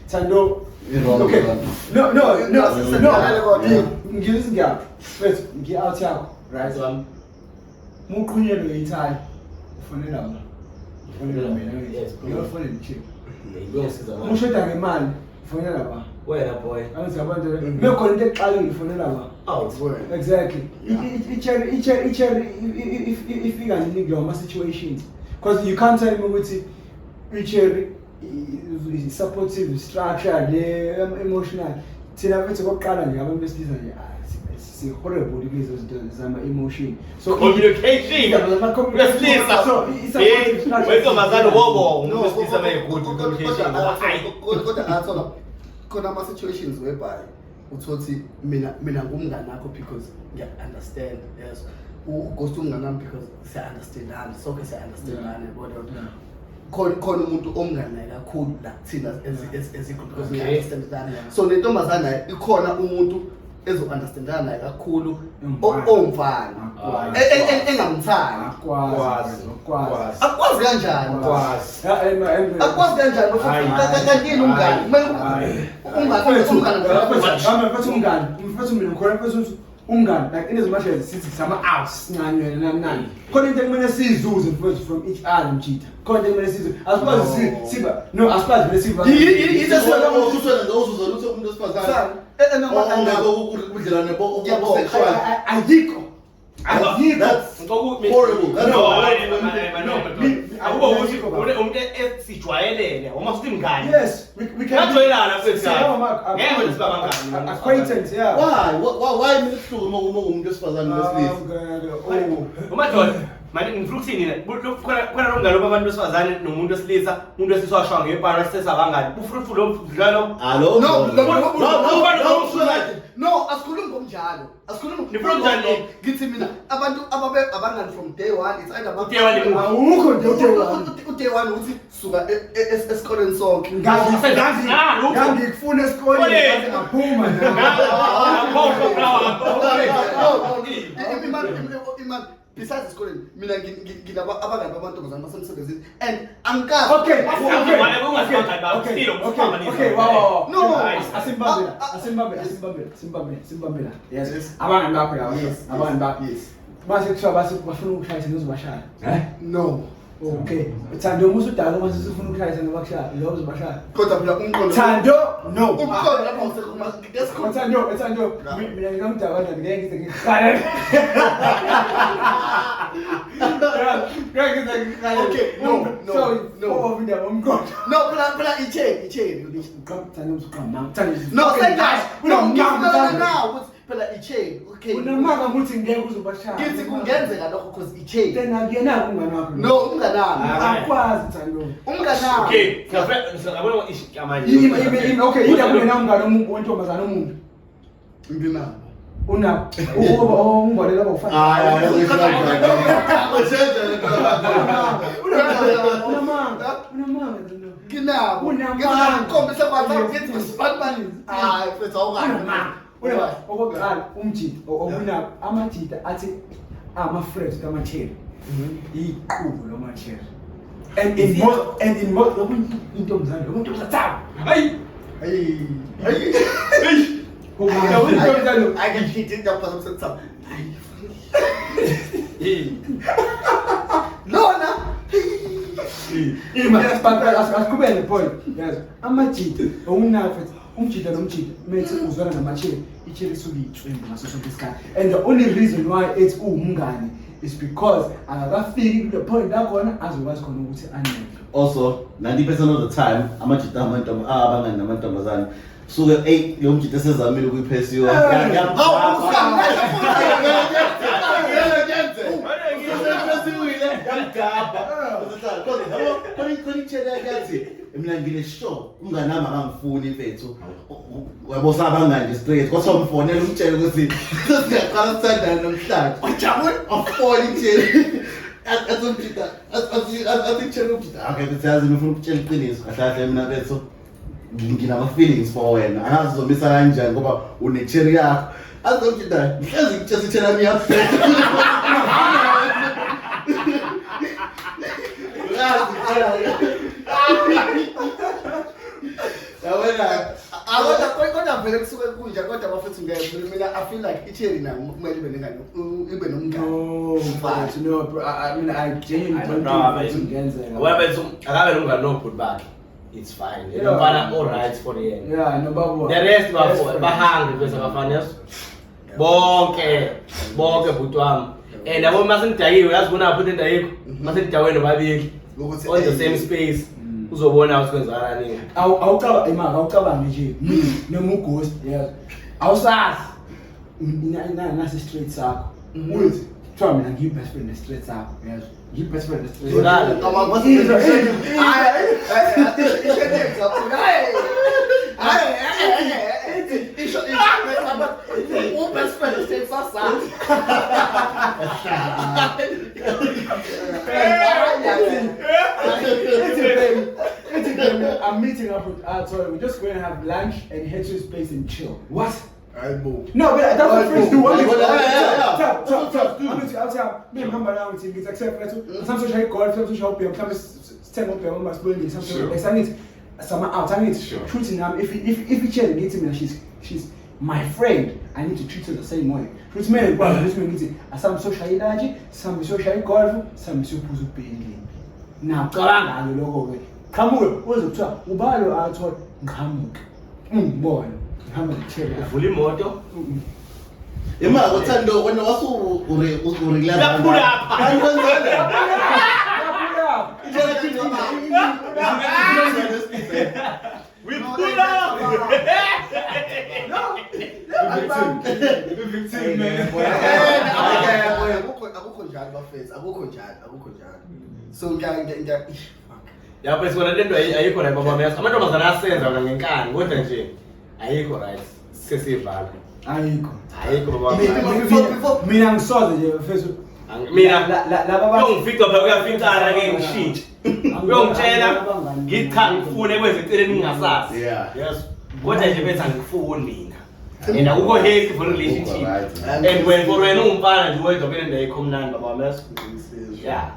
Thando. Okay. No. Ngiyizingaphi? First, ngi-out yakho, right? Muqhunyelwe eThai. Ufonela wena. Ufonela mina. Yes, Uyofonela ichick. Ngiyosiza manje. Mushoda ngemali Fonela ba. Wena boy. Angithi abantu bekhona into exakile fonela ba. Exactly. Icherry ifika nini kulawo situations. Because you can't tell me ukuthi icherry is supportive structure le emotional. Thina bethu kokuqala nje abantu besilisa nje si horrible lezo zinto zama emotion. So Communication. Besilisa. So it's supportive structure. Wentombazane bobo besilisa bayigudi communication. Kodwa athola khona ama situations whereby uthothi mina ngumngane nakho because ngiya understand, yes, ugosta umngane nami because siya understandana, sonke siya understandana, kodwa khona umuntu omngane kakhulu la thina as a group because we understand that. So nentombazana ikhona umuntu ezo understandana naye kakhulu omfana engamthandi akwazi kanjani akwazi kanjani kanti umngane like in as much as sithi sama outs sincane nani khona into ekumele sizuze from each other mjita khona into ekumele sizuze asikwazi siba no asikwazi bese siba yithe sona ususela ngawuzuza lutho umuntu osifazana engakho ukudlelana sexual ayikho horrible. Umuntu esijwayelene uma sithi mngane. Yes, we can Ngajwayelana futhi. Ngeke siba bangani. Acquaintance, yeah. Why mina kuhluka uma umuntu osifazana besilisa? Umadoda, manje ngifuna ukuthini khona lo mngane abantu besifazane nomuntu wesilisa, umuntu wesilisa washwa ngebhara sesabangani. Ufruitful lo mdlalo. Hello? No, asikhulumi ngomnjalo. Asikhulumi njani? Ngithi mina abantu abangani from day one, it's either Day one awukho nje day one uthi suka esikoleni sonke. Ngangikufuna esikoleni ngaphuma Imani besides esikoleni mina nginaba abangani bamantombazane basemsebenzini and angikazi. Okay. Wow. No. Asimbambela. Yes. Abangani bakho yawo. Abangani bakho. Yes. Base kuthiwa bafuna ukushayisa nozobashaya. No. Okay. Thando musu udala uma sifuna ukushayisa nobakushaya. Lo uzobashaya. Kodwa phela umqondo. Thando no. Umqondo lapho usekhuluma Thando. Mina ngikamdala ngeke ngize ngikhala. Okay, no. No, phela ichain. No, say guys. No. Phela ichain. Okay. Unamanga ukuthi ngeke uzobashaya. Ngithi kungenzeka lokho because ichain. Then akuyena umngane wakho. No, umngane wami. Akwazi Thando. Umngane wami. Okay, ngiyabona ishikamanje. Okay, yini akuna umngane omuntu wentombazana omuntu. Ngina. Una ungwalela bawufana. Unamanga. Kinabo. Ngikhombisa kwathi ngithi siphatmani. Hayi, mfethu awukani. Okokuqala umjida okunabo amajida athi ama-friends kamatheri iqhubu lamatheri and in most intombazane zathaba hayi Ayithi ndaphaza umsebenzi. Lona asiqhubele point. Yes, amajida okunabo umjida nomjida methi uzwana namatheri icheri isuke ithwembu ngaso sonke isikhathi and the only reason why it's umngane is because akakafiki to the point lakhona azokwazi khona ukuthi aneke. Also 90% of the time amajida abangani namantombazane suke lo mjida esezamile ukuyiphesiwa mina ngile-show umngane nami akangifuni mfethu yabo sabangani straight kodwa umfonela umtshela ukuthi siyaqala sithandana namhlanje afona itshela athumjida athitshela umjida okay siyazi ngifuna ukutshela iqiniso kahle mina bethu nginama feelings for wena angazi uzomisa kanjani ngoba une-cherry yakho azomjida mhlezi ngitshela ithela miyaphetha kodwa vele kusuke kunja kodwa bafethu ngeke mina I feel like icherry nayo kumele ibe nengane ibe nomngane. No, bro. I mean I genuinely don't think it's ngenzeka. Wabethu akabe nomngane nobhuti bakhe. it's fine. Yeah. Umfana all right for the end. Yeah, no babo. The rest bahangri bese bafana bonke bhuti wami. And yabo masengidayiwe yazi bona apho indayikho masengidaweni babili on the same space uzobona ukuthi kwenzakala nini. Awucabangi nje noma ughost yazi. Awusazi nasi straight sakho. Uthi try mina ngibest friend straight sakho yazi. Ngibest friend straight. I'm meeting up with Arthur. We're just going to have lunch and head to his place and chill. What? No, but that's what friends do. I'll tell me, I'm coming around with him. He's accepted. Some social call, some social help. Some stand up on my building. Some social. I need some out. I need treating him. If he change, meet him and she's my friend. I need to treat her the same way. Treat me like brother. Treat me like some social energy, some social call, some social pain. Now, come on, logo. Come on, what's the trouble? Ubalo Arthur, come on, boy. Vula imoto. Ima uthando wena urilapha. Yaphula apha. We pull up. The victim, man. Akukho njalo. So ngiya Yabo sibona lento ayikho la baba mama. Amantombazana asenza wona ngenkani kodwa nje ayikho right. Sesivala. Ayikho baba. Mina ngisoze nje mfethu. Mina laba ungifica phela kuyaficana ke ngishintshe. Uyongitshela ngithi cha ngifune kwenze iceleni ngingasazi. Yes. Kodwa nje bethu angifuni mina. And akukho hate for relationship. And when umfana nje wedwa phela ndayikho mnandi baba mama. Yeah.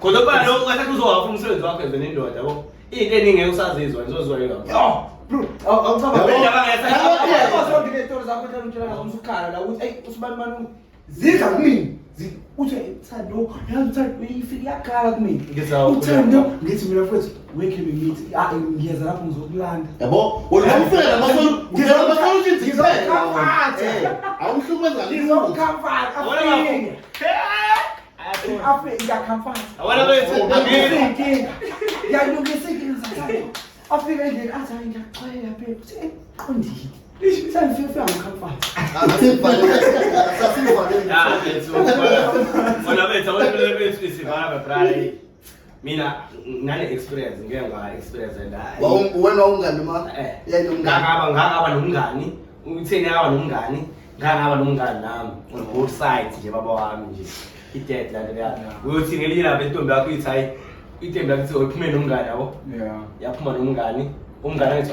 Kodwa bani lokho ngathi uzowafuna umsebenzi wakho ezweni indoda yabo. Into eningi usazizwa nizozizwa yona. Yo, bro, awucabanga ngeke stories zakho ethela utshela ngomsukhala la ukuthi hey usibani manje zidla kumini. Uthi uthando, yazi uthando uyifika yakhala kumini. Uthando ngithi mina mfethu wake me meet. Ngiyeza lapho ngizokulanda. Yabo, wena masolo awumhlukumeza Ngizomcomfort. Afike ngiyacomfort. Awona bethu ngiyinkinga. Ngiyalungisa inkinga. Afike nje athi ngiyacela phela uthi qondile. Sengifika ngicomfort. Wona bethu isivala brother. Mina ngane experience ngeke nga experience la. Wena ungani ma? Ngangaba nomngani, utheni akaba nomngani, ngangaba nomngani nami on both sides nje baba wami nje. Idet la nje. Uyothi ngelila bentombi yakho ithi hayi itembi yakho uphuma nomngani yabo. Yeah. Yaphuma nomngani, umngani ngathi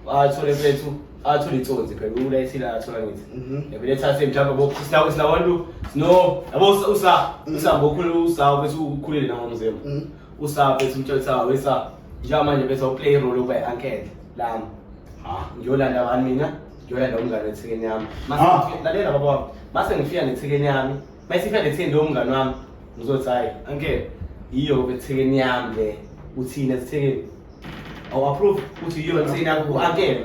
athole bethu, athole itsonzi phela ulayithila athola ngithi. Yabele thathe mhlawumbe bokusinawo sinabantu no yabo usamba ukhulu usawo bese ukhulele nangomzembe. Usapho bese umtshela wesa njamanje bese uplay role ube uncle lami. Ngiyolanda wani mina, ngiyolanda umngane ethekeni yami. Mase lalela baba, mase ngifika nethekeni yami. Mase ngifika nethekeni umngane wami, ngizothi hayi uncle iyo bethekeni yami le uthina ethekeni. Awu approve uthi iyo ethekeni yakho uncle.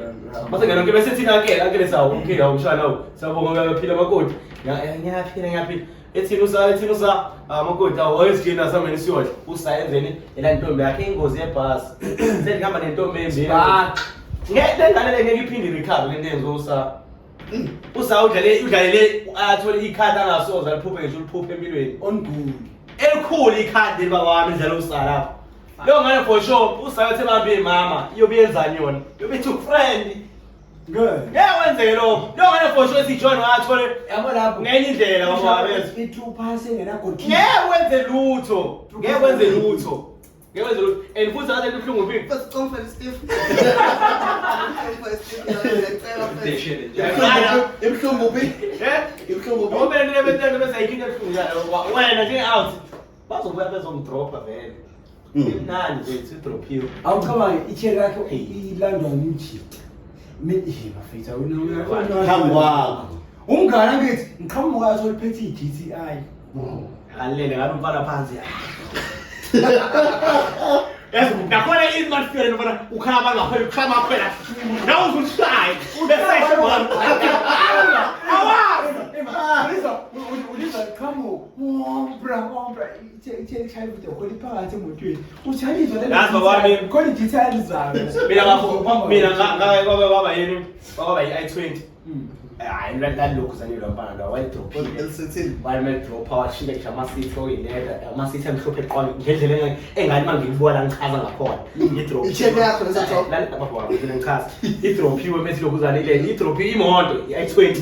Mase ngena ngeke bese thina uncle sawo okay awushana awu. Sabonga ngaphila makoti. Ngiyaphila. Ethina usa amakoti awayesijina sameni siyodla usayenzeni ela ntombi yakhe ingozi yebhasi selihamba nentombi embili ngeke ngalele ngeke iphinde recover lento enzosa udlalele athola ikhadi angasoza liphuphe ngisho liphuphe empilweni On good. elikhulu ikhadi baba wami idlala usala lapha lo ngane for sure usayothe bambi mama iyobiyenzani yona yobethi friend Good. Wenzeke lokho lo ngane for sure sijoin wathole Yabo lapho ngenye indlela baba wami i2 pass engena good. ngeke wenze lutho and futhi ngathi lihlungu phi First conference Steve. Ibhlungu phi? Ibhlungu phi? ngoba nile bethe bese ayikho ehlungu wena nje out bazobuya bezomdropa vele imnandi nje sidropiwe Awucabanga icheri yakho ilandwa umthi. Mina bafetha wena Come wakho. umngane ngithi ngiqhamuka yaso liphethe iGTI. alele ngabe umfana phansi Yazi nakhona izimali sifere nobona ukhala abantu ngaphela ukhala amakhwela. Nawu uzushaya. Ubeseshe manje. Awazi. Ulizwa qhamu. Bra. Ithe chayi ukuthi khona iphakathi emotweni. Uthalizwa le. Yazi baba khona i-details zayo. Mina baba yini? Baba i20. Hayi lokho zanele lomfana lo wayidrop L16 bayime drop awashile nje amasithi oyileda amasithi amhlophe eqolo ngendlela engani mangibona ngichaza ngakhona idrop icheke yakho lesatho la baba ngichaza idropiwe bese lokuzanile idrop imoto i20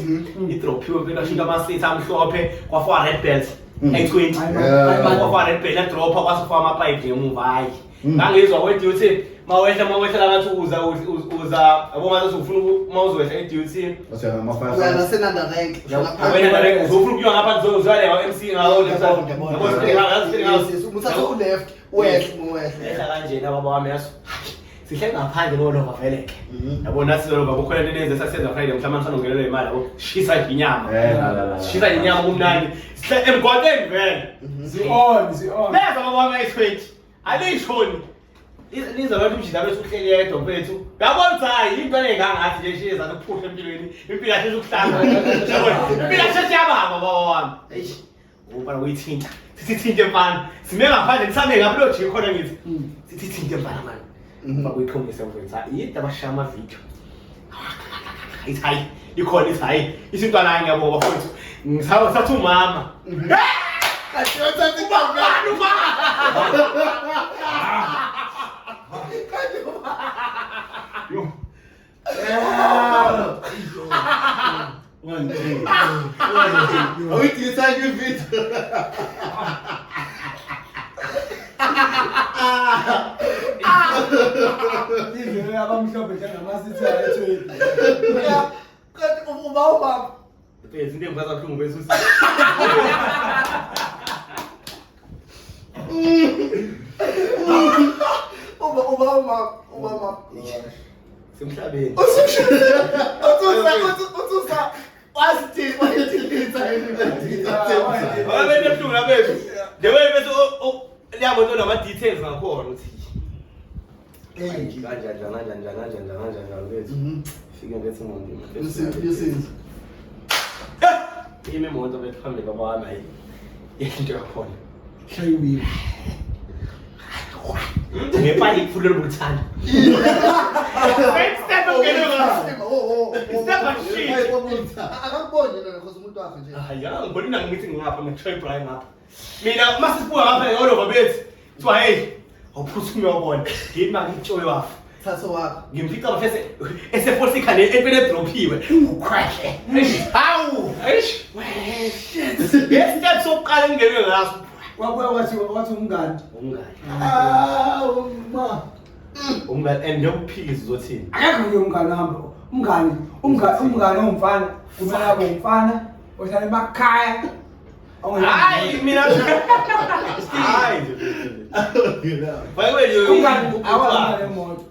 idropiwe bese ashika amasithi amhlophe kwafa red belt i20 kwafa red belt drop kwasifa amapipe ngemuva hayi ngangizwa weduty mawehla ngathi uza yabo ngathi ufuna mawuzwehla eduty Osiyana ama wena 5. senanda rank wena direct uzofuna ukuya ngapha uzwale MC ngawo umuthatha uleft west ehla kanjena baba wami yaso sihle ngaphandle nolova veleke yabona silolova kukhona into lezi sasenza Friday mhlawumbe sanongelele imali yabo shisa inyama shisa inyama kumnandi sihle emgwaqeni vele Zi-on. beza baba wami ayi20 alishoni liza abantu umjida bese uhleli yedwa mfethu yabona hayi into engangathi nje shiza ukuphuhla empilweni impilo yakhe ukuhlanga yabona impilo yakhe yababa baba wami eish ubona uyithinta sithinte mfana sime ngaphandle nisame ngapha lo jiko khona ngithi sithinte mfana manje bakuyikhombisa mfethu yini abashaya ama video ithi hayi ikhona ithi hayi isinto la ngiyabo bafethu ngisawa sathi umama Kachotha ubani mama One day. We decide you video. Izwe abamhlophe njengamasithi ayethweni. kanti ubaba Phela into engibaza kakhulu ngobese ubaba semhlabeni. Uthusa wasithi Abanye ebuhlungu labethu. Njengoba bese liyabo nto nama details ngakhona uthi. Kanjani bethu. Fike ngethi umuntu. Yusinzi. Ime imoto bethu phambili baba wami hayi. Into yakhona. Shayiwe. Ngepali ifulo lokuthanda. Step akakuboni yena because umuntu wakhe nje Hayi ngibona ngithi ngapha nge-tray Brian ngapha. Mina masibuka ngapha eHoloba bethu. Kuthiwa hey, awuphuthume uyabona. Yini manje itshoyo wafa. thatho wakho Ngimfica bafese eseforce ikhane empele dropiwe. Ucrash. Hawu. Eish. Step sokuqala ngingenwe ngaso. Wabuya wathi umngani. Umngani and ngiyokuphikisa uzothini? Akekho nje umngani hamba. Umngani ongumfana kumele abe umfana ohlala emakhaya. Hayi mina. Hayi nje. Bayekwenye umngani awahamba nemoto.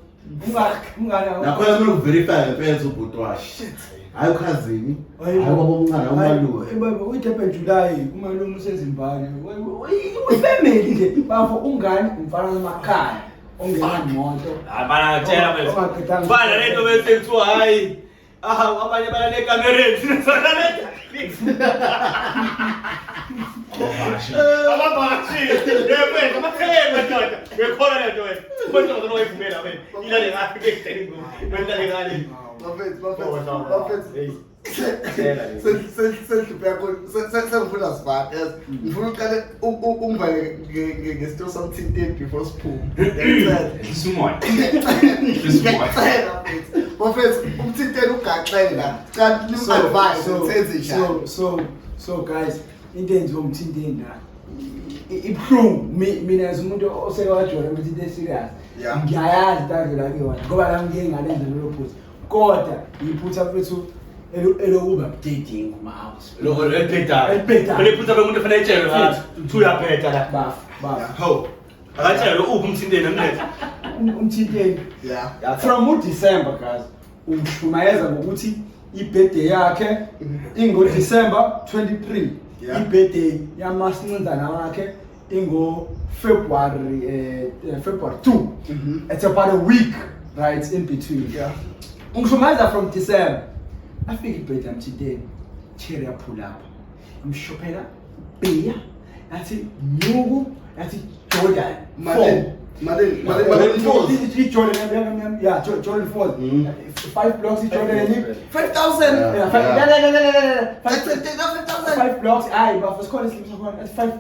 Umngani Nakhona kumele uverify ngempela ubhuti wakhe. Hayi ukhazini. Hayi baba omncane umalume. Baba uDebe July umalume usezimbane. Ufamily nje bafo umngani umfana emakhaya ongena imoto. Abana tshela bese. Bana lento bese kuthiwa hayi. Abanye bana necamereni sisona le. Ababashi. Yebo, amathemba ndoda. Ngikhona lento wena. Kodwa ngizona wayivumela wena. Ilale ngathi bekuthenga ngo. Wena ngale. sengifuna sibhaka ngifuna uqale ungivale ngesito somethinteni before siphume bafethu umthinteni ugaxela kanti nim-advise senze njani So guys, into enziwa umthinteni la ibuhlungu mina as umuntu osewajona ukuthi into serious Yeah. ngiyayazi tandlela kuyona ngoba la ngike ngalenza lelo phutha kodwa iphutha mfethu elokuba dating kuma-house Lo eliphetha. Eliphetha. Eliphutha bemuntu fanele etshele ngathi uyaphetha la. bafa Ho. Akatshela uphi umthinteni emnethe. umthinteni yeah from uDecember guys umshumayeza ngokuthi ibirthday yakhe ingo December 23 Yeah. ibirthday yamasincinzana wakhe ingo February 2. It's about a week, right, in between. Yeah. Ungishumayeza from December. Afika ibhedi am today. Cherry pull up. Ngishopela beer. Yathi Nyuku, yathi Jordan. Madden Jordan, yeah, Jordan 4. 5 blocks Jordan. 5,000. Yeah, 5 blocks. Aye, but for school it's 5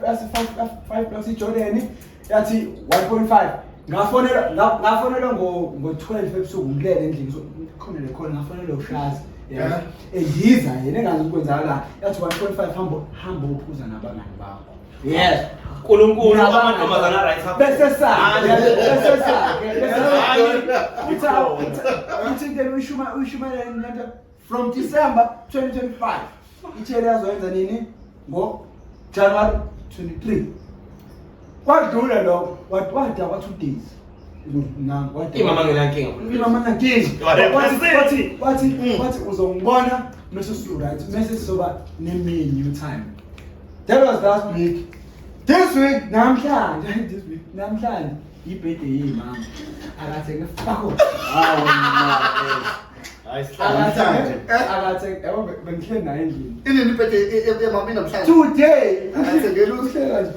blocks Jordan. Yathi 1.5. Ngafonela ngo-12 ebusuku ngilele endlini khona ngafonela ushazi yeah engiza yena engazi ukwenzakala yathi 1.5 hamba uphuza nabangani bakho yes uNkulunkulu amantombazana right bese sakhe uthi then uyishuma from December 2025 ichele yazoyenza nini ngo January 23 kwadlula lo wada kwa 2 days imama ngenankinga wathi uzongibona mase su right mase soba name new time that was last week this week namhlanje ibirthday yimama akathi ngefako akathi yabo bengihle naye endlini Inini ibhede emama namhlanje. today Asengeluhle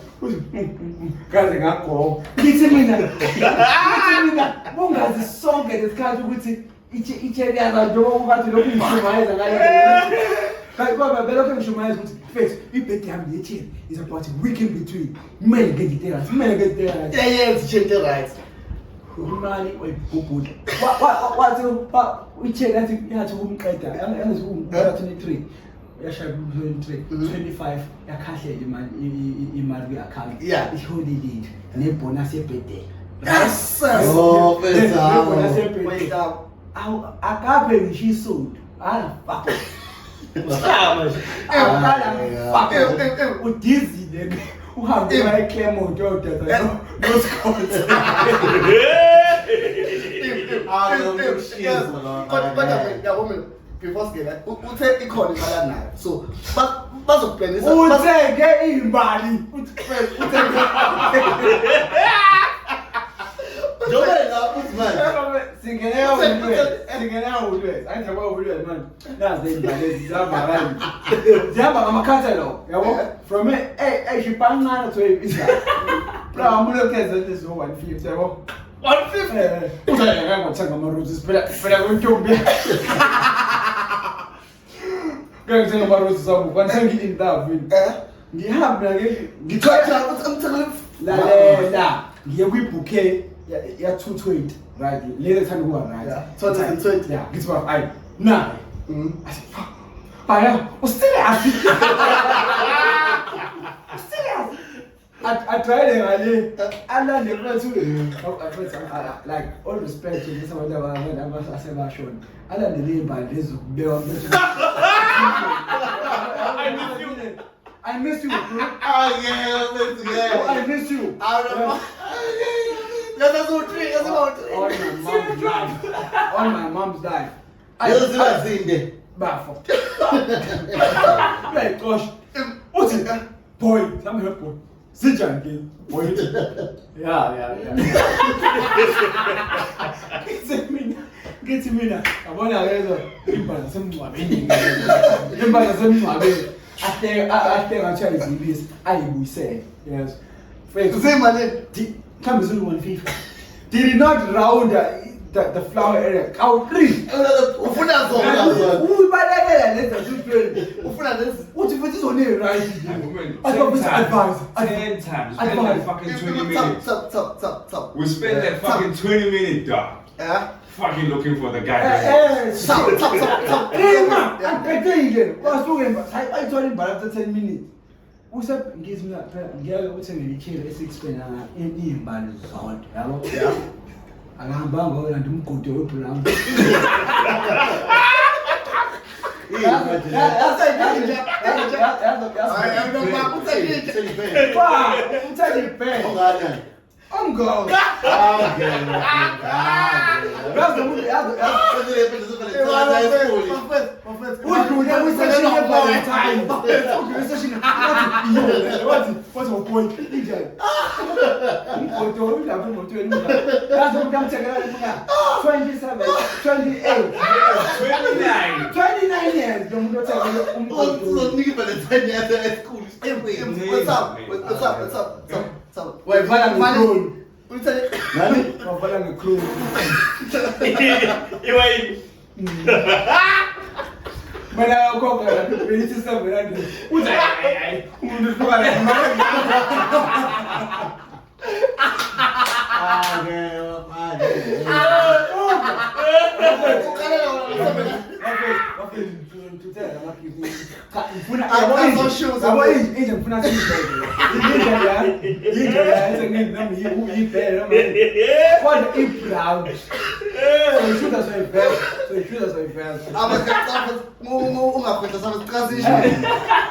kaze ngagoba ngithi mina bungazi sonke lesikhathi ukuthi icheke yaza njengoba bathi lokhu ngishumayeza ngale baba belokho ngishumayeza ukuthi face ibirthday yami yethi is about a week in between kumele ngiditela change right. umali oyibhubhuda wathi icheke yathi umqeda yangathi 23 yashaya 25 yakhahlela imali kwi-account iholiday nebonus yebirthday Yes. Oh, nebonus besa. yebirthday akaphe ngisho isondo fuck udizile uhambe eClermont yodada Before skela uthe ikhona imali nayo so bazokuplanisa uthenge imali Jobela uthi manje. singenela ulwezi angijabuka ulwezi manje nazi imali zihamba ngama-catalog yabo from eshibhancane to ebisa mlokeza lezo 150 yabo 150 uzayengangothenga ama-roses phela kwentombi ngangithenga ama-roses abo kwansengi-interview ngihamba lalela ngiye kwi-bouquet ya 220 right lezi ethanda ukuba right 2020 yeah ngithi ba ayi naye asi baya userious atrayele ngale alande kwethu like all respect to this abantu abasebashona alande le mbali lezokubekwa I miss you, bro. Oh yeah, I miss you. On my mom's life. Yozibazinde. Bafo. Like gosh. What's it? Boy, some help boy. Sinjani boy. Yeah. Ngithi mina yabona lezo imbala semncwabeni. Imbala semncwabeni. After ngathi izibisi ayibuyisele. Yes. Come is 150. Did he not round the flower area? Three. Ufuna zona. Ubalekela leza 220. Ufuna lezi. Uthi futhi izone right. I got this advice. 10 times. We spent that fucking 20 minutes. Stop. We spent that fucking 20 minutes, dog. Yeah. Fucking looking for the guy. Stop. I told him but after 10 minutes. Usap ngithi mina phela ngiyake uthenge ichile esixpena imbali zonke yabo akahambanga ngoba ndimgodi webrown I'm going. What's your point? Umgodo lapha emotweni yazi ukuthi amthengela imali 27 28 29 years lo muntu othengele umgodo Uzonika Valentine yakhe at school. What's up? wayivala ngekroni Nani? wavala ngekroni Iwayini. Mana ukhokha belithi 700 uthi hayi umuntu usuka la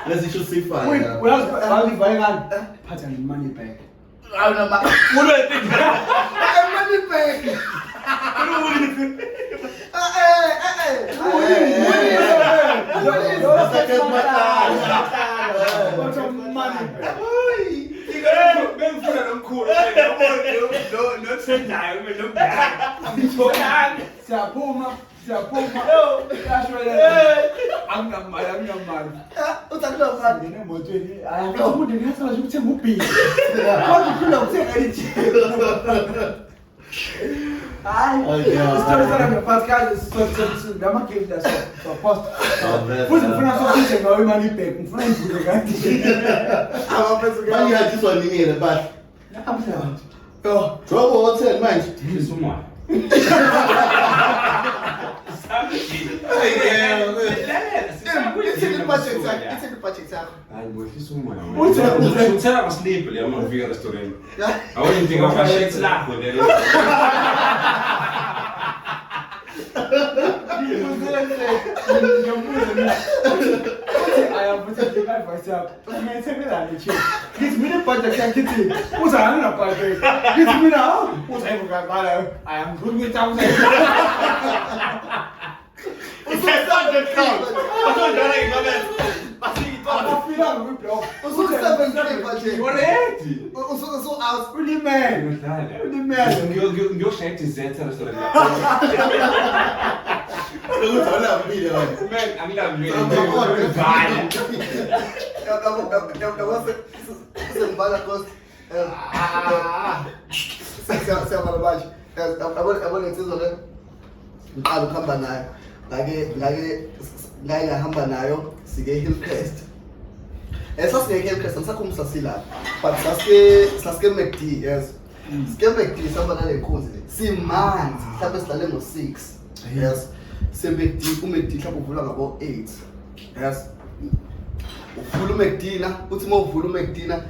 Let's issue C5. money back. Será más limpio, le vamos a ir al restaurante. Ahora entiendo que es la joder. Eu sei que Zé está restaurante. ngahamba nayo sike Hillcrest. Sasike Hillcrest angisakhumbuza sila. But sasike McD, yes. Sike McD sihamba nale nkunzi le. Simanzi, mhlawumbe sihlale ngo6. Yes. McD uMcD mhlawumbe uvula ngabo 8. Yes. Uvula uMcD na, uthi mawuvula uMcD na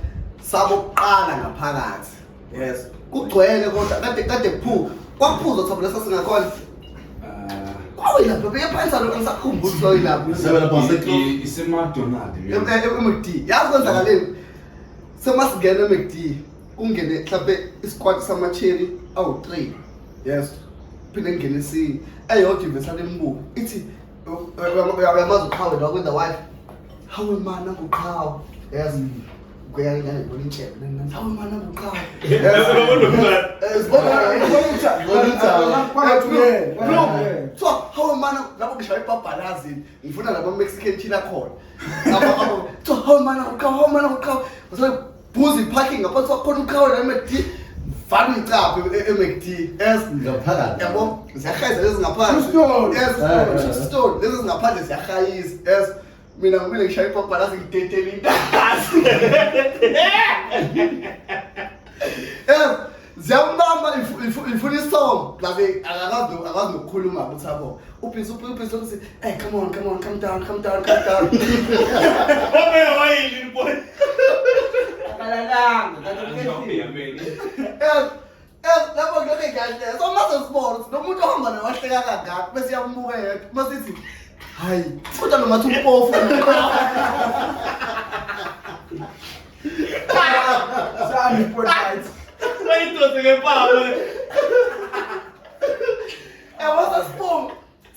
saboqala ngaphakathi. Yes. Kugcwele kodwa kade kuphu. Kwakuphuza thobela sasingakhona. Kwawela bebe yaphansi lo ngisakhumbula lo yilapho. Seven upon Ise McDonald. McD. Yazi kwenzakaleni. Semasingena McD. Ungene mhlawumbe isquad sama-cherry awu3. Yes. Phinde ngene si eyodwa ivesana embuku. Ithi uyamazi uqhawe lo kwenza wife. Hawe mana uqhawe. Yes. Kuyangena ngolintshebe nani. Hawe mana uqhawe. So how man lapho ngishaya ibhabhalazi ngifuna laba Mexican chila khona. So how man uqhawe. Buzi parking ngaphansi kwakhona uqhawe la McD. Fana icaphe eMcD. Yes. Ngaphakathi. Yabo, ziyahayisa lezi ngaphandle. Yes. Store lezi ngaphandle ziyahayisa. Yes. Mina ngibile ngishaya ibhabhalazi ngidetele intazi. Yes. Ziyambamba ifuna isong labe akazi ukukhuluma ukuthi abo uphiso ukuthi hey come down Obe wayini boy. Akalalanga lapho ngeke kahle so mase sports nomuntu ohamba nawahleka kangaka bese yambukela masithi hayi futhi nomathi umpofu sami point Wayitoze ngepawe. what's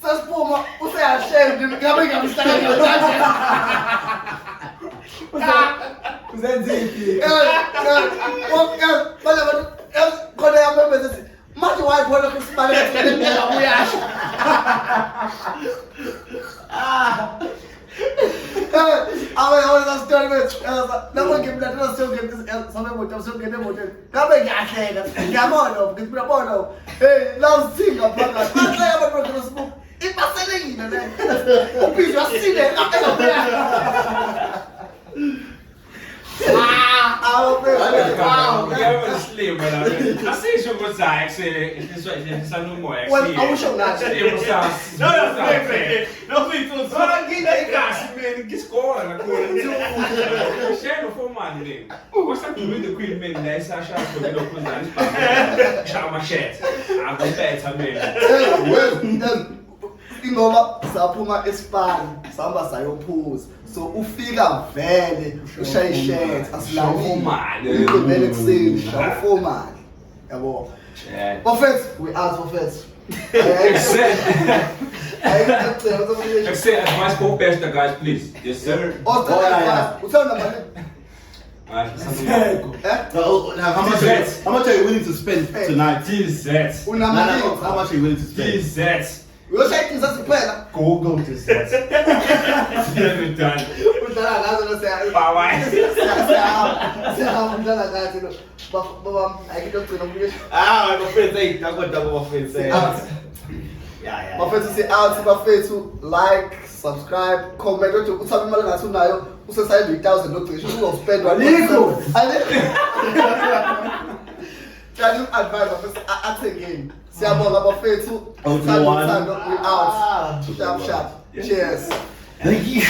sasipuma useyashamed ngabe ngamhlaka Zenziphi. Khona yamemeza sithi manje wayibona kusibale ngeke uyasho. Awona story bethu. Lapho ngimlandela siyongena sabe moto siyongena emotweni. Ngabe ngiyahleka. Ngiyabona ngiyabona. Hey, la sithinga phakathi. Manje abantu Facebook ipaselekile le. Ubizwa sile ngapha. Asisho ukuthi hayi kusehliswa nomoya Awusho ngathi. Ngina ikasi man ngisikora nakhona. Share format le. Kwasakudlula the queen man la isasha khona lokho njani. Chama shet. Akubetha man. Ingoba saphuma esipani sihamba sayophuza so ufika vele ushayishet asilali vele kuseni shawufomali yabo bafethu we ask bafethu Say advice for best guys please. Yes sir. uthanda mali How much are you willing to spend tonight? Jesus. unamali How much are you willing to spend? Jesus. uyoshayisa siphela Go to Jesus. Never done. udlala ngazo lo Bye. siyahamba udlala ngazo lo baba ayikugcina umbuye bafethu ayidakota bafethu. Yeah. bafethu si out bafethu like subscribe comment ukuthi uthabe imali ngathi unayo usesayini 1000 nocishe uzospend Alikho. Tell advice bafethu athengeni siyabonga bafethu Out Sithanda one. uthando, we out sharp cheers Thank you.